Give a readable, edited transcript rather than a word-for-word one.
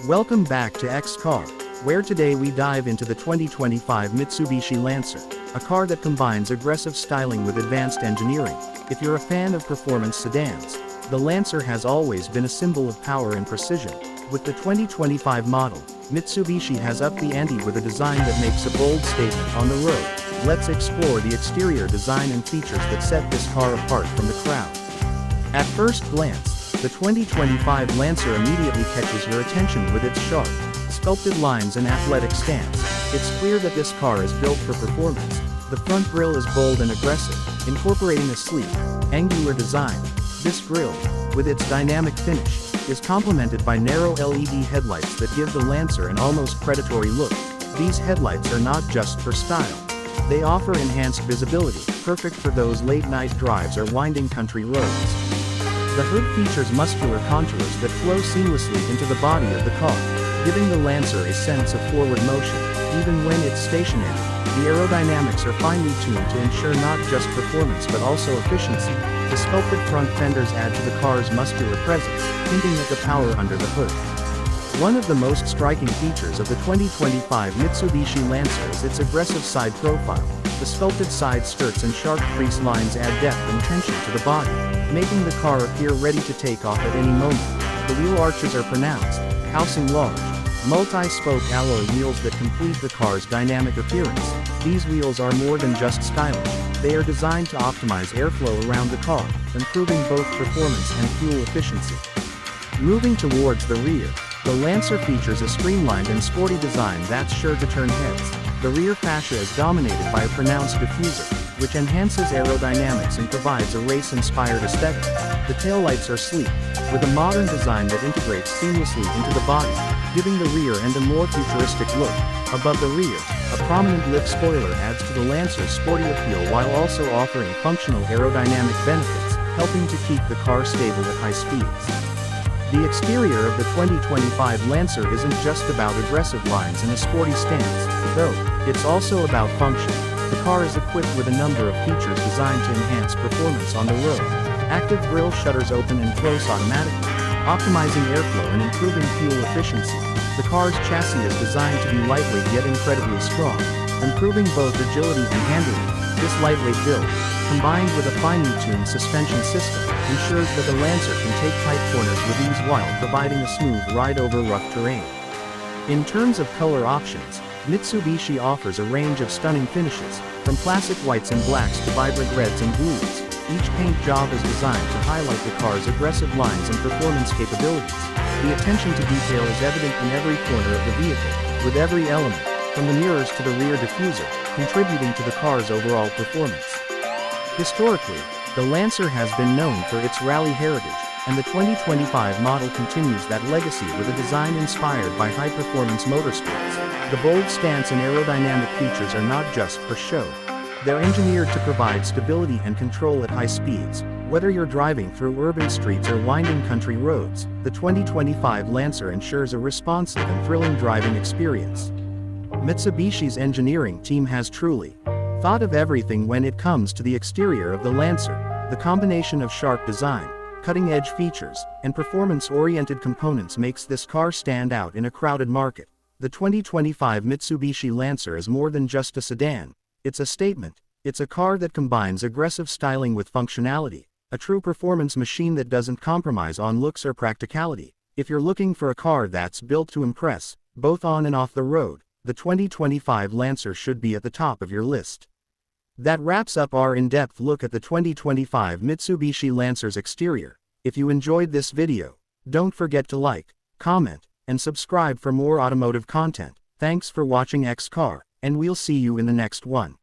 Welcome back to X Car, where today we dive into the 2025 Mitsubishi Lancer, a car that combines aggressive styling with advanced engineering. If you're a fan of performance sedans, the Lancer has always been a symbol of power and precision. With the 2025 model, Mitsubishi has upped the ante with a design that makes a bold statement on the road. Let's explore the exterior design and features that set this car apart from the crowd. At first glance, the 2025 Lancer immediately catches your attention with its sharp, sculpted lines and athletic stance. It's clear that this car is built for performance. The front grille is bold and aggressive, incorporating a sleek, angular design. This grille, with its dynamic finish, is complemented by narrow LED headlights that give the Lancer an almost predatory look. These headlights are not just for style. They offer enhanced visibility, perfect for those late-night drives or winding country roads. The hood features muscular contours that flow seamlessly into the body of the car, giving the Lancer a sense of forward motion, even when it's stationary. The aerodynamics are finely tuned to ensure not just performance but also efficiency. The sculpted front fenders add to the car's muscular presence, hinting at the power under the hood. One of the most striking features of the 2025 Mitsubishi Lancer is its aggressive side profile. The sculpted side skirts and sharp crease lines add depth and tension to the body, making the car appear ready to take off at any moment. The wheel arches are pronounced, housing large, multi-spoke alloy wheels that complete the car's dynamic appearance. These wheels are more than just stylish. They are designed to optimize airflow around the car, improving both performance and fuel efficiency. Moving towards the rear, the Lancer features a streamlined and sporty design that's sure to turn heads. The rear fascia is dominated by a pronounced diffuser, which enhances aerodynamics and provides a race-inspired aesthetic. The taillights are sleek, with a modern design that integrates seamlessly into the body, giving the rear end a more futuristic look. Above the rear, a prominent lift spoiler adds to the Lancer's sporty appeal while also offering functional aerodynamic benefits, helping to keep the car stable at high speeds. The exterior of the 2025 Lancer isn't just about aggressive lines and a sporty stance, though, it's also about function. The car is equipped with a number of features designed to enhance performance on the road. Active grille shutters open and close automatically, optimizing airflow and improving fuel efficiency. The car's chassis is designed to be lightweight yet incredibly strong, improving both agility and handling. This lightweight build, combined with a finely tuned suspension system, ensures that the Lancer can take tight corners with ease while providing a smooth ride over rough terrain. In terms of color options, Mitsubishi offers a range of stunning finishes, from classic whites and blacks to vibrant reds and blues. Each paint job is designed to highlight the car's aggressive lines and performance capabilities. The attention to detail is evident in every corner of the vehicle, with every element, from the mirrors to the rear diffuser, contributing to the car's overall performance. Historically, the Lancer has been known for its rally heritage, and the 2025 model continues that legacy with a design inspired by high-performance motorsports. The bold stance and aerodynamic features are not just for show. They're engineered to provide stability and control at high speeds. Whether you're driving through urban streets or winding country roads, the 2025 Lancer ensures a responsive and thrilling driving experience. Mitsubishi's engineering team has truly thought of everything when it comes to the exterior of the Lancer. The combination of sharp design, cutting-edge features, and performance-oriented components makes this car stand out in a crowded market. The 2025 Mitsubishi Lancer is more than just a sedan. It's a statement. It's a car that combines aggressive styling with functionality, a true performance machine that doesn't compromise on looks or practicality. If you're looking for a car that's built to impress, both on and off the road, the 2025 Lancer should be at the top of your list. That wraps up our in-depth look at the 2025 Mitsubishi Lancer's exterior. If you enjoyed this video, don't forget to like, comment, and subscribe for more automotive content. Thanks for watching X Car, and we'll see you in the next one.